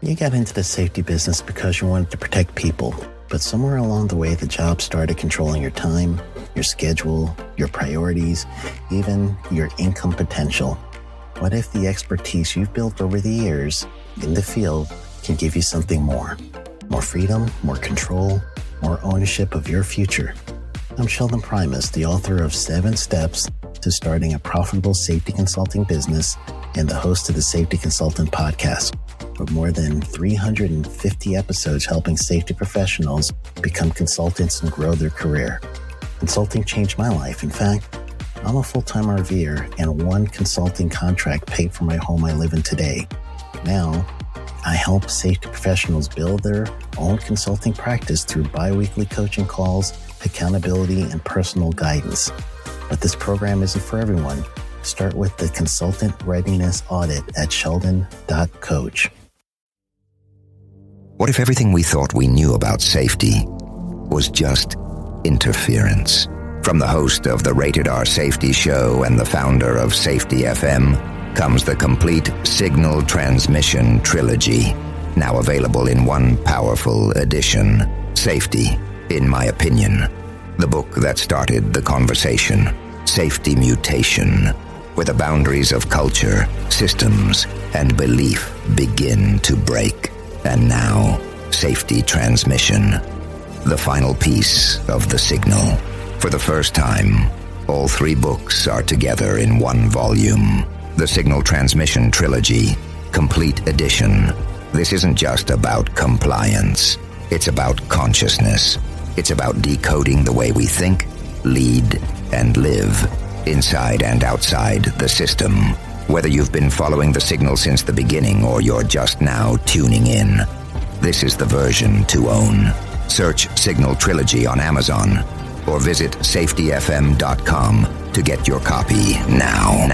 You got into the safety business because you wanted to protect people, but somewhere along the way, the job started controlling your time, your schedule, your priorities, even your income potential. What if the expertise you've built over the years in the field can give you something more? More freedom, more control, more ownership of your future. I'm Sheldon Primus, the author of 7 Steps to Starting a Profitable Safety Consulting Business and the host of the Safety Consultant Podcast, with more than 350 episodes helping safety professionals become consultants and grow their career. Consulting changed my life. In fact, I'm a full-time RVer, and one consulting contract paid for my home I live in today. Now, I help safety professionals build their own consulting practice through bi-weekly coaching calls, accountability, and personal guidance. But this program isn't for everyone. Start with the Consultant Readiness Audit at sheldon.coach. What if everything we thought we knew about safety was just interference? From the host of the Rated R Safety Show and the founder of Safety FM comes the complete Signal Transmission Trilogy, now available in one powerful edition. Safety, in my opinion, the book that started the conversation. Safety Mutation, where the boundaries of culture, systems, and belief begin to break. And now, Safety Transmission, the final piece of the signal. For the first time, all 3 books are together in one volume. The Signal Transmission Trilogy, Complete Edition. This isn't just about compliance. It's about consciousness. It's about decoding the way we think, lead, and live, inside and outside the system. Whether you've been following the signal since the beginning or you're just now tuning in, this is the version to own. Search Signal Trilogy on Amazon or visit safetyfm.com to get your copy now.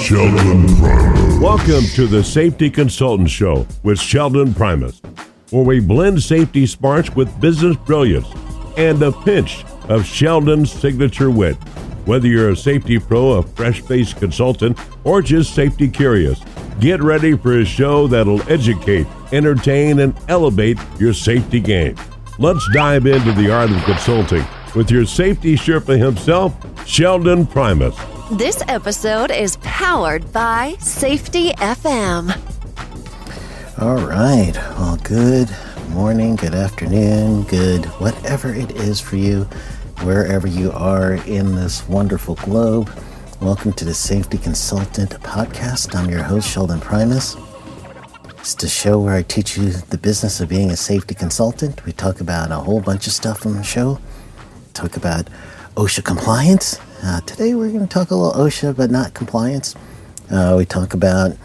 Sheldon Primus. Welcome to the Safety Consultant Show with Sheldon Primus, where we blend safety smarts with business brilliance and a pinch of Sheldon's signature wit. Whether you're a safety pro, a fresh-faced consultant, or just safety curious, get ready for a show that'll educate, entertain, and elevate your safety game. Let's dive into the art of consulting with your safety Sherpa himself, Sheldon Primus. This episode is powered by Safety FM. All right. Well, good morning, good afternoon, good whatever it is for you, wherever you are in this wonderful globe. Welcome to the Safety Consultant Podcast. I'm your host, Sheldon Primus. It's the show where I teach you the business of being a safety consultant. We talk about a whole bunch of stuff on the show. Talk about OSHA compliance. Today we're going to talk a little OSHA, but not compliance. We talk about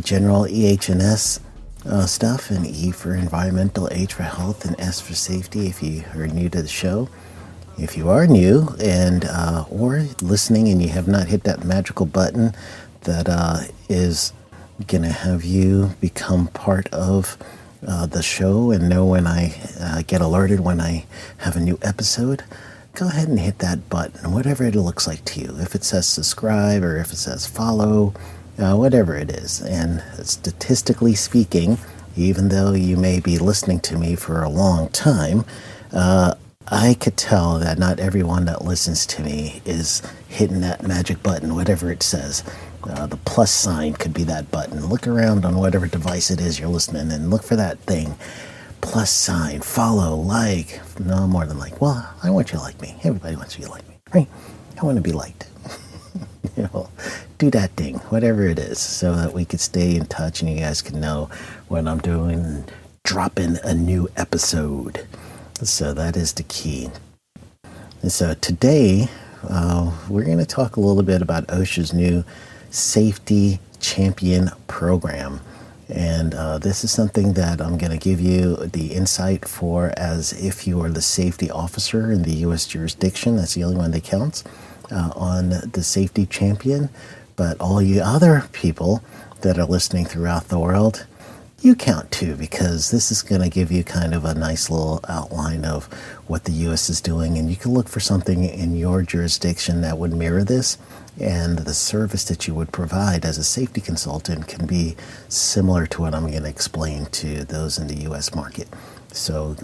general EH&S stuff, and E for environmental, H for health, and S for safety if you are new to the show. If you are new and or listening and you have not hit that magical button that is going to have you become part of the show and know when I get alerted when I have a new episode, go ahead and hit that button, whatever it looks like to you. If it says subscribe or if it says follow, whatever it is. And statistically speaking, even though you may be listening to me for a long time, I could tell that not everyone that listens to me is hitting that magic button, whatever it says. The plus sign could be that button. Look around on whatever device it is you're listening and look for that thing. Plus sign, follow, like. No more than like. Well, I want you to like me. Everybody wants you to like me, right? I want to be liked. Do that thing, whatever it is, so that we could stay in touch and you guys can know when I'm doing, dropping a new episode. So that is the key. And so today, we're going to talk a little bit about OSHA's new Safety Champion program. And this is something that I'm going to give you the insight for as if you are the safety officer in the U.S. jurisdiction. That's the only one that counts. on the Safety Champion, but all you other people that are listening throughout the world, you count too, because this is going to give you kind of a nice little outline of what the U.S. is doing, and you can look for something in your jurisdiction that would mirror this, and the service that you would provide as a safety consultant can be similar to what I'm going to explain to those in the U.S. market. So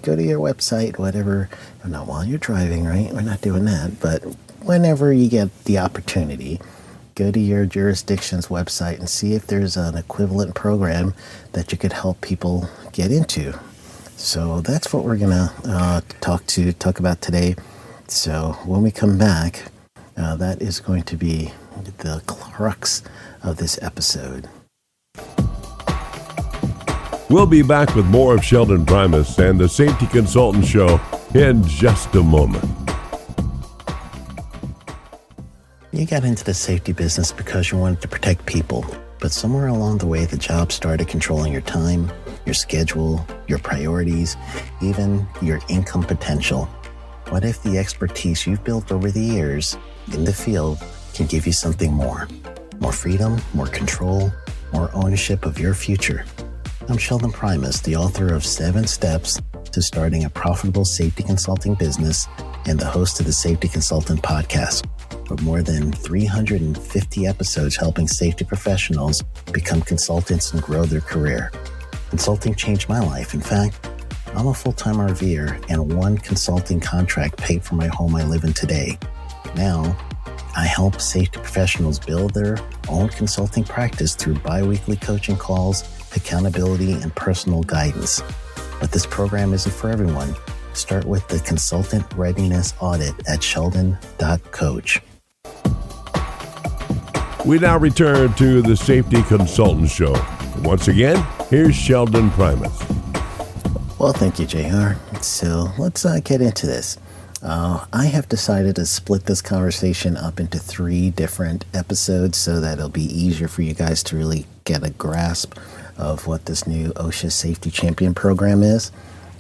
go to your website, whatever, not while you're driving, right? We're not doing that, but whenever you get the opportunity, go to your jurisdiction's website and see if there's an equivalent program that you could help people get into. So that's what we're going to talk about today. So when we come back, that is going to be the crux of this episode. We'll be back with more of Sheldon Primus and the Safety Consultant Show in just a moment. You got into the safety business because you wanted to protect people, but somewhere along the way, the job started controlling your time, your schedule, your priorities, even your income potential. What if the expertise you've built over the years in the field can give you something more? More freedom, more control, more ownership of your future. I'm Sheldon Primus, the author of 7 Steps to Starting a Profitable Safety Consulting Business and the host of the Safety Consultant Podcast, with more than 350 episodes helping safety professionals become consultants and grow their career. Consulting changed my life. In fact, I'm a full-time RVer, and one consulting contract paid for my home I live in today. Now, I help safety professionals build their own consulting practice through bi-weekly coaching calls, accountability, and personal guidance. But this program isn't for everyone. Start with the Consultant Readiness Audit at sheldon.coach. We now return to the Safety Consultant Show. Once again, here's Sheldon Primus. Well, thank you, JR. So let's get into this. I have decided to split this conversation up into 3 different episodes so that it'll be easier for you guys to really get a grasp of what this new OSHA Safety Champion program is.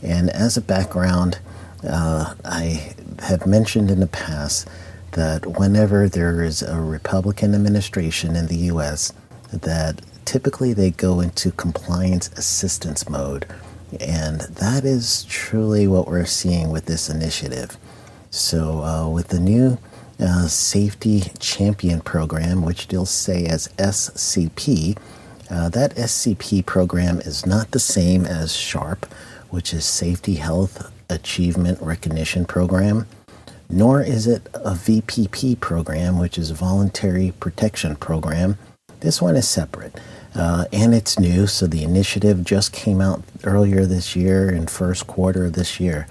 And as a background, I have mentioned in the past that whenever there is a Republican administration in the U.S., that typically they go into compliance assistance mode. And that is truly what we're seeing with this initiative. So with the new Safety Champion program, which they'll say as SCP, that SCP program is not the same as SHARP, which is Safety Health Achievement Recognition Program, nor is it a VPP program, which is Voluntary Protection Program. This one is separate, and it's new, so the initiative just came out earlier this year in first quarter of this year.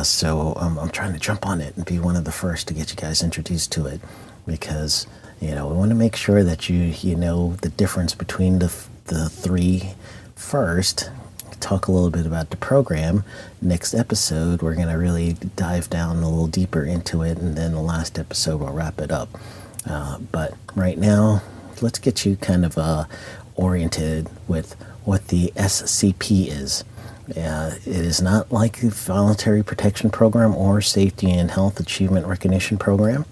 So I'm trying to jump on it and be one of the first to get you guys introduced to it, because we want to make sure that you know the difference between the 3 first. Talk a little bit about the program. Next episode, we're going to really dive down a little deeper into it, and then the last episode we'll wrap it up. But right now, let's get you kind of oriented with what the SCP is. It is not like the Voluntary Protection Program or Safety and Health Achievement Recognition Program.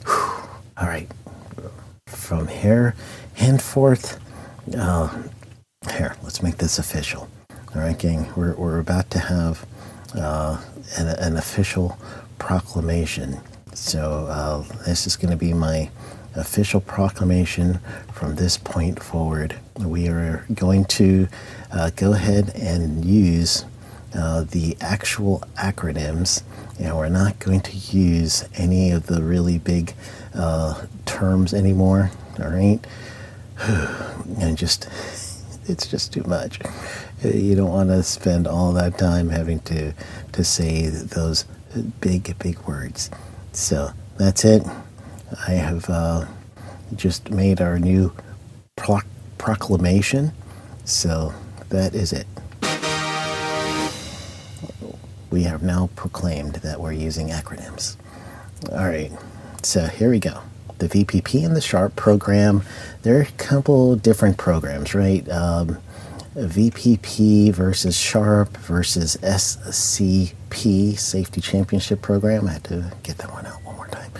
Whew. All right. From here henceforth, here, let's make this official. All right, gang, we're about to have an official proclamation. So this is going to be my official proclamation from this point forward. We are going to go ahead and use the actual acronyms, and we're not going to use any of the really big terms anymore, all right? And it's just too much. You don't want to spend all that time having to say those big words. So that's it. I have just made our new proclamation. So that is it. We have now proclaimed that we're using acronyms. All right. So here we go. The VPP and the SHARP program, there are a couple different programs, right? VPP versus SHARP versus SCP, Safety Championship Program. I had to get that one out one more time.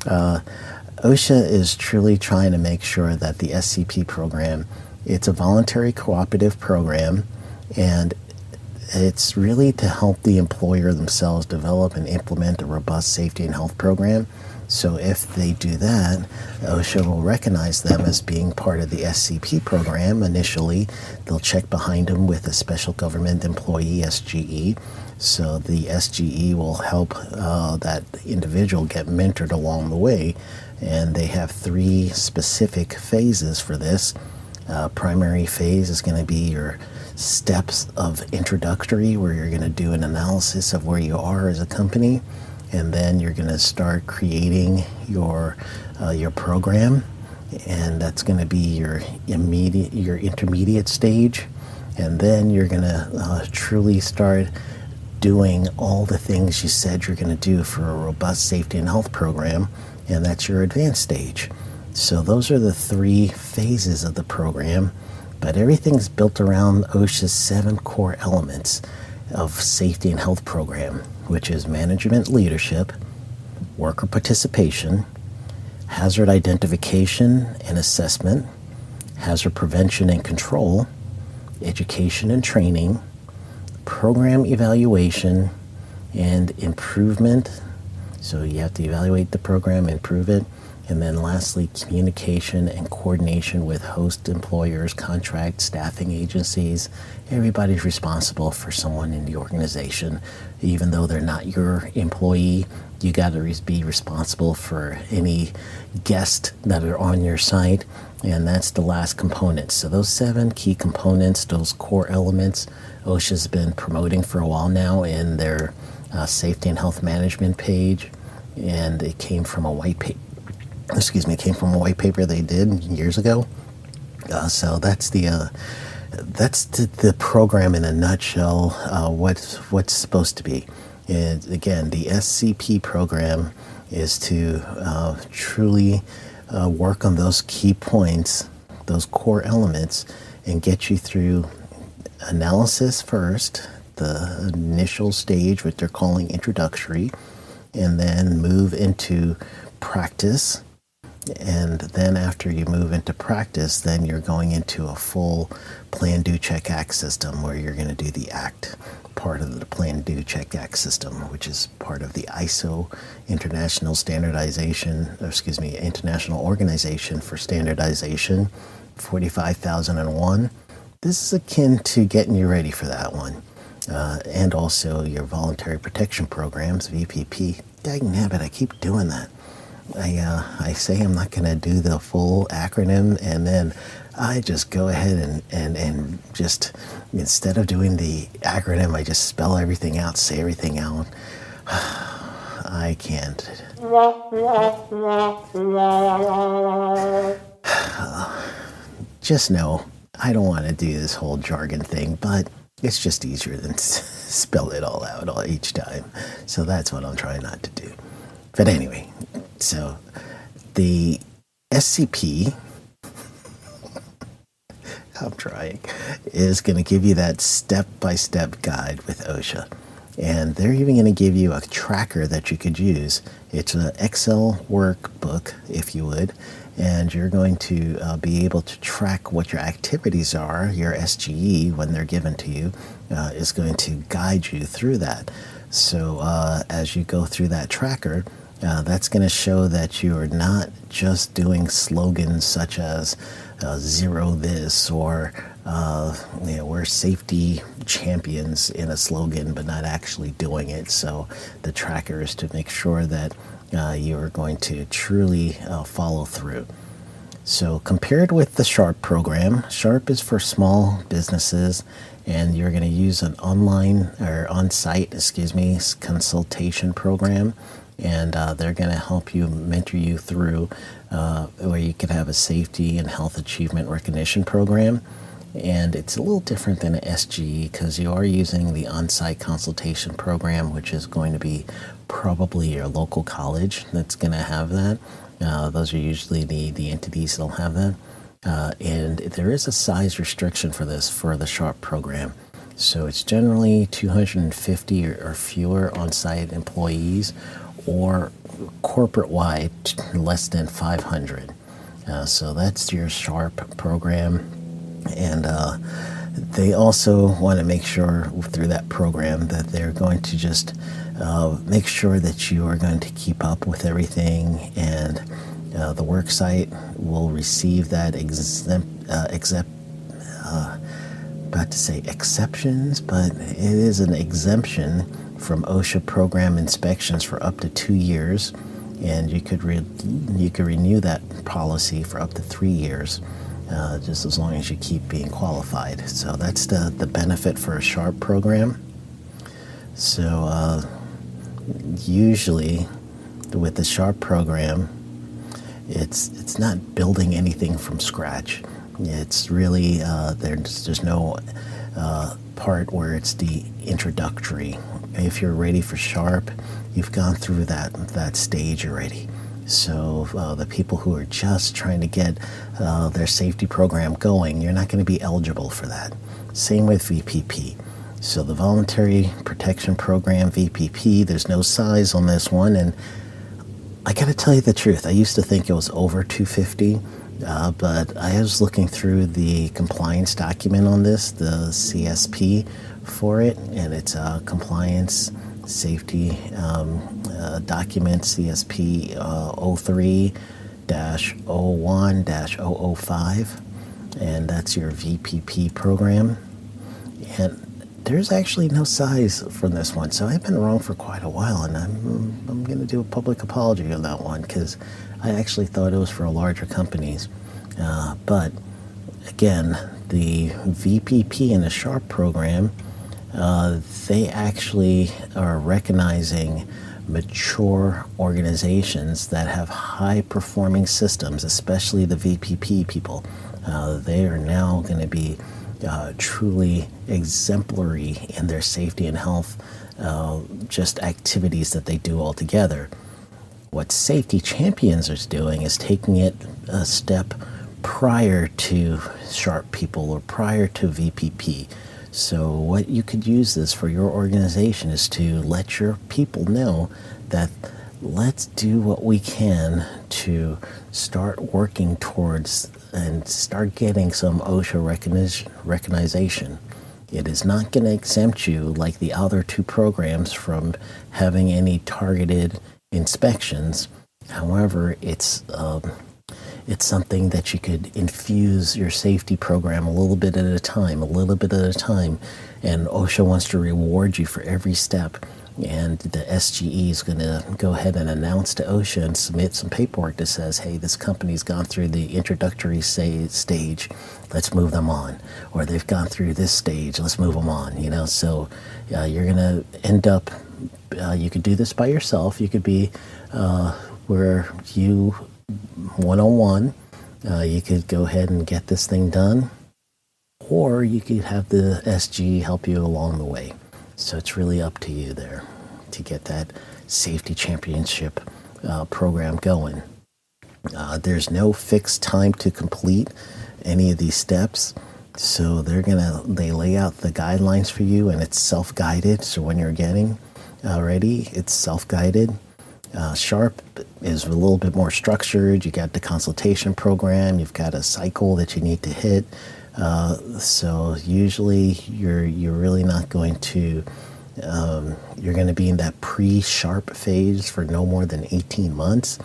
OSHA is truly trying to make sure that the SCP program, it's a voluntary cooperative program, and it's really to help the employer themselves develop and implement a robust safety and health program. So if they do that, OSHA will recognize them as being part of the SCP program initially. They'll check behind them with a special government employee, SGE. So the SGE will help that individual get mentored along the way. And they have 3 specific phases for this. Primary phase is going to be your steps of introductory, where you're going to do an analysis of where you are as a company. And then you're going to start creating your program, and that's going to be your intermediate stage, and then you're going to truly start doing all the things you said you're going to do for a robust safety and health program, and that's your advanced stage. So those are the 3 phases of the program, but everything's built around OSHA's 7 core elements of safety and health program, which is management leadership, worker participation, hazard identification and assessment, hazard prevention and control, education and training, program evaluation, and improvement. So you have to evaluate the program, improve it. And then lastly, communication and coordination with host employers, contract staffing agencies. Everybody's responsible for someone in the organization. Even though they're not your employee, you got to be responsible for any guests that are on your site. And that's the last component. So those 7 key components, those core elements, OSHA's been promoting for a while now in their safety and health management page. And it came from a white paper. They did years ago. So that's the program in a nutshell. What's supposed to be. And again, the SCP program is to truly work on those key points, those core elements, and get you through analysis first, the initial stage, what they're calling introductory, and then move into practice. And then after you move into practice, then you're going into a full plan, do, check, act system, where you're going to do the act part of the plan, do, check, act system, which is part of the ISO International Organization for Standardization 45001. This is akin to getting you ready for that one. And also your voluntary protection programs, VPP. Dagnabbit, I keep doing that. I say I'm not going to do the full acronym, and then I just go ahead and just, instead of doing the acronym, I just spell everything out, say everything out. I can't. Just know, I don't want to do this whole jargon thing, but it's just easier than spell it all out each time. So that's what I'm trying not to do. But anyway, so the SCP, I'm trying, is going to give you that step-by-step guide with OSHA. And they're even going to give you a tracker that you could use. It's an Excel workbook, if you would, and you're going to be able to track what your activities are. Your SGE, when they're given to you, is going to guide you through that. So as you go through that tracker, that's going to show that you are not just doing slogans such as zero this, or we're safety champions in a slogan, but not actually doing it. So the tracker is to make sure that you are going to truly follow through. So compared with the SHARP program, SHARP is for small businesses, and you're going to use an on-site consultation program. And they're going to help you, mentor you through where you could have a safety and health achievement recognition program. And it's a little different than an SGE, because you are using the on-site consultation program, which is going to be probably your local college that's going to have that. Those are usually the entities that'll have that. And there is a size restriction for this, for the SHARP program. So it's generally 250 or fewer on-site employees, or corporate-wide, less than 500. So that's your SHARP program. And they also want to make sure through that program that they're going to just make sure that you are going to keep up with everything, and the work site will receive that about to say exceptions, but it is an exemption from OSHA program inspections for up to 2 years, and you could renew that policy for up to 3 years, just as long as you keep being qualified. So that's the benefit for a SHARP program. So usually with the SHARP program, it's not building anything from scratch. It's really there's no part where it's the introductory. If you're ready for SHARP, you've gone through that stage already. So the people who are just trying to get their safety program going, you're not going to be eligible for that. Same with VPP. So the Voluntary Protection Program, VPP, there's no size on this one, and I got to tell you the truth. I used to think it was over 250. But I was looking through the compliance document on this, the CSP for it, and it's a compliance safety document, CSP 03-01-005, and that's your VPP program. And there's actually no size from this one, so I've been wrong for quite a while, and I'm going to do a public apology on that one, because I actually thought it was for larger companies. But again, the VPP and the SHARP program, they actually are recognizing mature organizations that have high-performing systems, especially the VPP people. They are now going to be truly exemplary in their safety and health, just activities that they do all together. What Safety Champions is doing is taking it a step prior to SHARP people or prior to VPP. So what you could use this for your organization is to let your people know that let's do what we can to start working towards and start getting some OSHA recognition. It is not going to exempt you like the other two programs from having any targeted inspections. However, it's something that you could infuse your safety program a little bit at a time, and OSHA wants to reward you for every step. And the SGE is going to go ahead and announce to OSHA and submit some paperwork that says, hey, this company's gone through the introductory stage, let's move them on. Or they've gone through this stage, let's move them on. So you're going to end up, you could do this by yourself. You could be where you, one-on-one, you could go ahead and get this thing done. Or you could have the SG help you along the way. So it's really up to you there to get that safety championship program going. There's no fixed time to complete any of these steps. So they lay out the guidelines for you, and it's self-guided. So when you're getting ready, it's self-guided. SHARP is a little bit more structured. You got the consultation program. You've got a cycle that you need to hit. So usually you're really not going to, you're going to be in that pre-SHARP phase for no more than 18 months.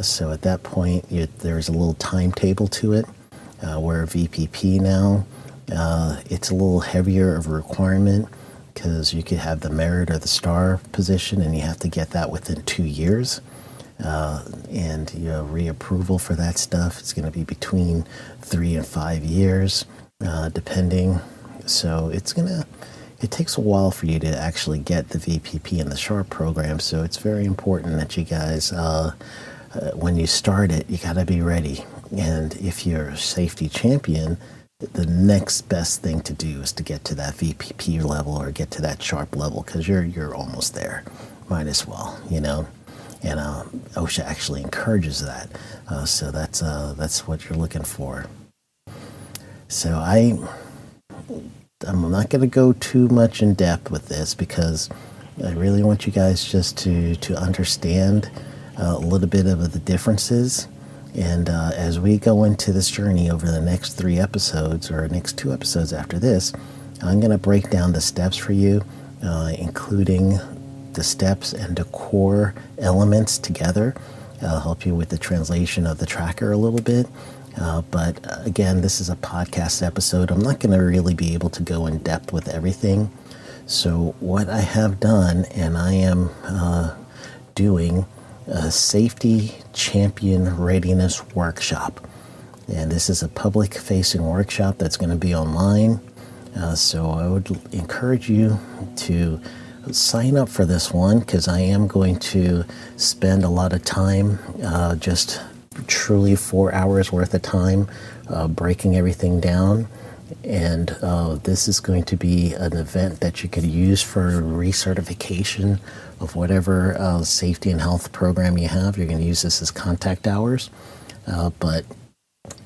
So at that point, there's a little timetable to it, where VPP now, it's a little heavier of a requirement because you could have the merit or the star position, and you have to get that within 2 years. And reapproval for that stuff, it's going to be between 3 and 5 years, depending. So it takes a while for you to actually get the VPP and the SHARP program. So it's very important that you guys, when you start it, you got to be ready. And if you're a safety champion, the next best thing to do is to get to that VPP level or get to that SHARP level, because you're almost there. Might as well, And OSHA actually encourages that. So that's what you're looking for. So I'm not going to go too much in depth with this because I really want you guys just to understand a little bit of the differences. And as we go into this journey over the next 3 episodes, or next 2 episodes after this, I'm going to break down the steps for you, including the steps and the core elements together. I'll help you with the translation of the tracker a little bit. But again, this is a podcast episode. I'm not going to really be able to go in depth with everything. So what I have done, and I am doing a Safety Champion Readiness Workshop. And this is a public-facing workshop that's going to be online. So I would encourage you to sign up for this one, because I am going to spend a lot of time, just truly 4 hours worth of time, breaking everything down. And this is going to be an event that you could use for recertification of whatever safety and health program you have. You're going to use this as contact hours. But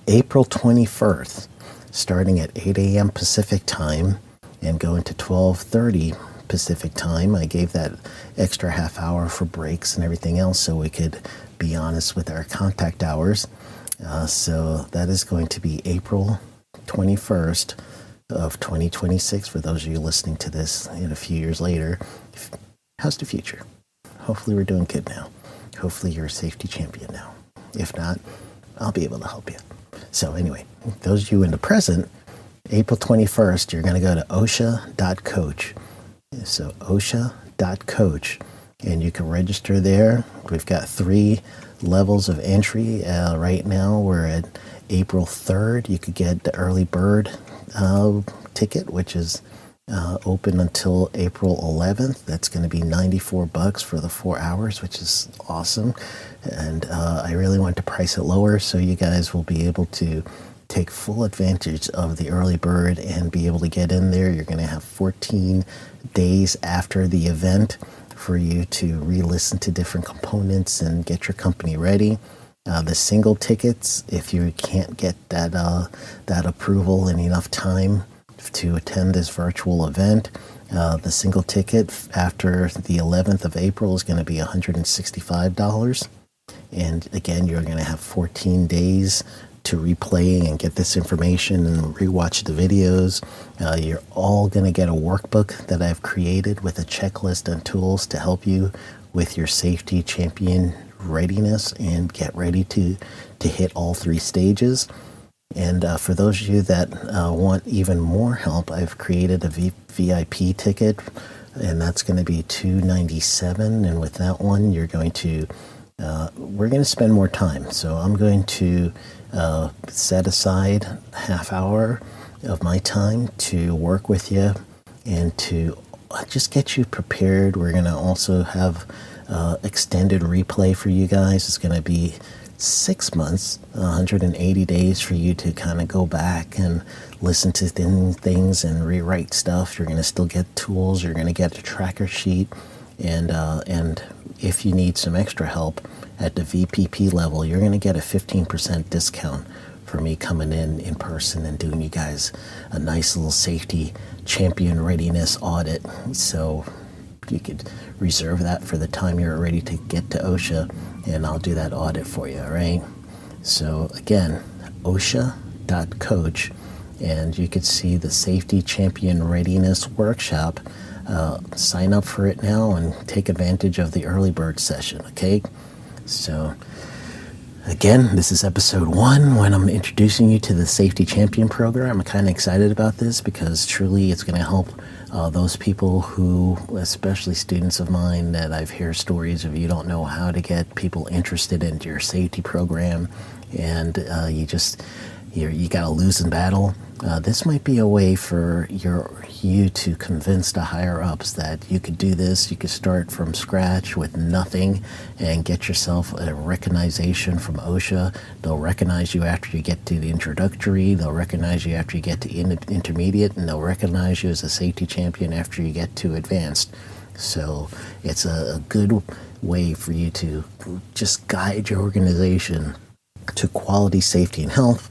April 21st, starting at 8 a.m. Pacific time and going to 12:30 Pacific time. I gave that extra half hour for breaks and everything else so we could be honest with our contact hours. So that is going to be April 21st of 2026 for those of you listening to this in a few years later. How's the future? Hopefully we're doing good now. Hopefully you're a safety champion now. If not, I'll be able to help you. So anyway, those of you in the present, April 21st, you're going to go to OSHA.coach. So OSHA.coach, and you can register there. We've got 3 levels of entry. Right now we're at April 3rd. You could get the early bird ticket, which is open until April 11th. That's going to be $94 for the 4 hours, which is awesome. And I really want to price it lower so you guys will be able to take full advantage of the early bird and be able to get in there. You're going to have 14 days after the event for you to re-listen to different components and get your company ready. The single tickets, if you can't get that approval in enough time to attend this virtual event, the single ticket after the 11th of April is going to be $165. And again, you're going to have 14 days to replay and get this information and rewatch the videos. You're all going to get a workbook that I've created with a checklist and tools to help you with your safety champion readiness and get ready to hit all 3 stages. And for those of you that want even more help, I've created a VIP ticket, and that's going to be $297. And with that one, you're going to we're going to spend more time. So I'm going to set aside half hour of my time to work with you and to just get you prepared. We're going to also have extended replay for you guys. It's going to be 6 months, 180 days for you to kind of go back and listen to things and rewrite stuff. You're going to still get tools. You're going to get a tracker sheet. And if you need some extra help at the VPP level, you're going to get a 15% discount for me coming in person and doing you guys a nice little safety champion readiness audit. So you could reserve that for the time you're ready to get to OSHA, and I'll do that audit for you, all right? So again, OSHA.coach, and you could see the Safety Champion Readiness Workshop. Sign up for it now and take advantage of the early bird session, okay? So again, this is episode 1 when I'm introducing you to the Safety Champion program. I'm kind of excited about this because truly it's going to help those people who, especially students of mine, that I've heard stories of you don't know how to get people interested into your safety program, and you got a losing battle. This might be a way for you to convince the higher ups that you could do this. You could start from scratch with nothing and get yourself a recognition from OSHA. They'll recognize you after you get to the introductory. They'll recognize you after you get to intermediate, and they'll recognize you as a safety champion after you get to advanced. So it's a good way for you to just guide your organization to quality safety and health,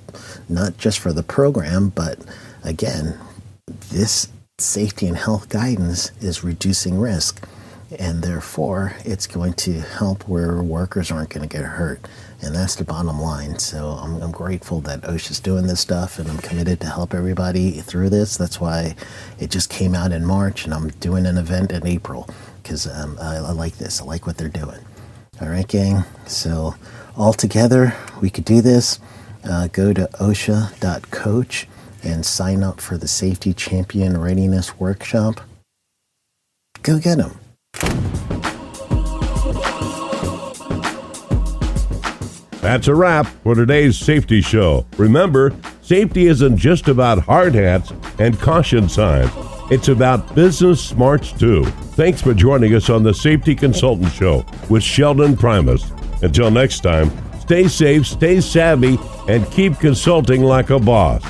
not just for the program, but again, this safety and health guidance is reducing risk. and therefore it's going to help where workers aren't going to get hurt. And that's the bottom line. So I'm grateful that OSHA's doing this stuff, and I'm committed to help everybody through this. That's why it just came out in March, and I'm doing an event in April, because I like this. I like what they're doing. All right, gang. So all together, we could do this. Go to OSHA.coach and sign up for the Safety Champion Readiness Workshop. Go get them. That's a wrap for today's safety show. Remember, safety isn't just about hard hats and caution signs. It's about business smarts too. Thanks for joining us on the Safety Consultant Show with Sheldon Primus. Until next time, stay safe, stay savvy, and keep consulting like a boss.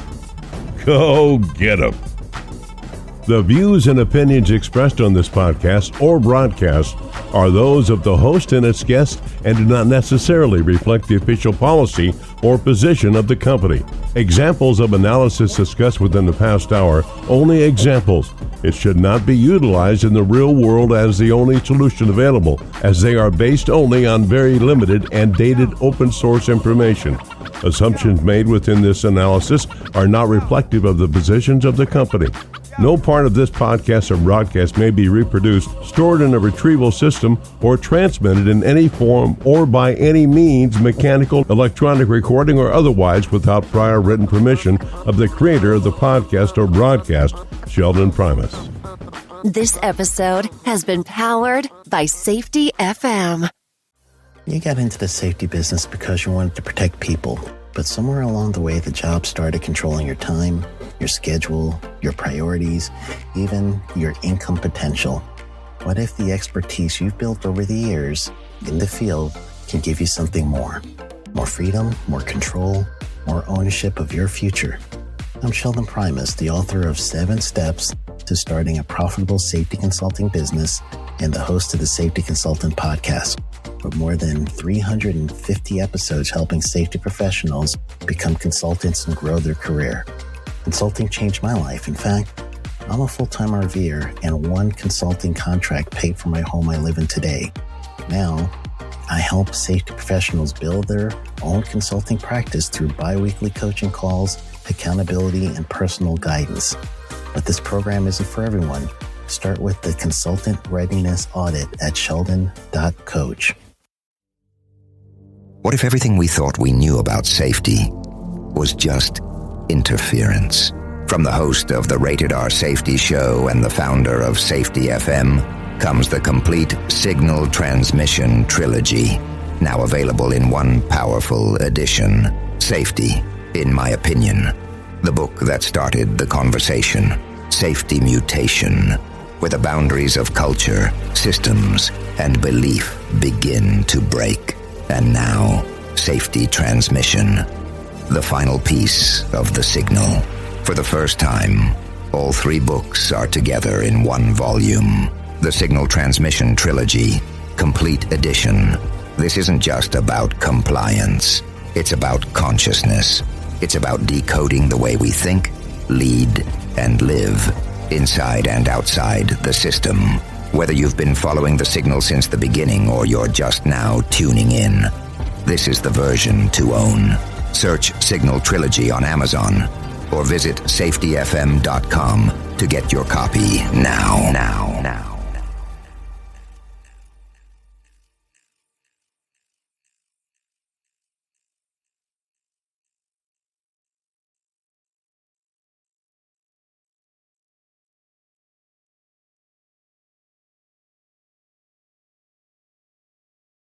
Go get 'em. The views and opinions expressed on this podcast or broadcast are those of the host and its guests and do not necessarily reflect the official policy or position of the company. Examples of analysis discussed within the past hour, only examples. It should not be utilized in the real world as the only solution available, as they are based only on very limited and dated open source information. Assumptions made within this analysis are not reflective of the positions of the company. No part of this podcast or broadcast may be reproduced, stored in a retrieval system, or transmitted in any form or by any means, mechanical, electronic recording, or otherwise, without prior written permission of the creator of the podcast or broadcast, Sheldon Primus. This episode has been powered by Safety FM. You got into the safety business because you wanted to protect people, but somewhere along the way, the job started controlling your time, your schedule, your priorities, even your income potential. What if the expertise you've built over the years in the field can give you something more? More freedom, more control, more ownership of your future. I'm Sheldon Primus, the author of 7 Steps to Starting a Profitable Safety Consulting Business and the host of the Safety Consultant Podcast, with more than 350 episodes helping safety professionals become consultants and grow their career. Consulting changed my life. In fact, I'm a full-time RVer, and one consulting contract paid for my home I live in today. Now, I help safety professionals build their own consulting practice through bi-weekly coaching calls, accountability, and personal guidance. But this program isn't for everyone. Start with the Consultant Readiness Audit at Sheldon.coach. What if everything we thought we knew about safety was just interference? From the host of the Rated R Safety Show and the founder of Safety FM comes the complete signal transmission trilogy, now available in one powerful edition. Safety, in my opinion, the book that started the conversation. Safety Mutation, where the boundaries of culture, systems, and belief begin to break. And now, Safety Transmission, the final piece of the signal. For the first time, all 3 books are together in one volume. The Signal Transmission Trilogy, Complete Edition. This isn't just about compliance. It's about consciousness. It's about decoding the way we think, lead, and live, inside and outside the system. Whether you've been following the signal since the beginning or you're just now tuning in, this is the version to own. Search Signal Trilogy on Amazon or visit safetyfm.com to get your copy now.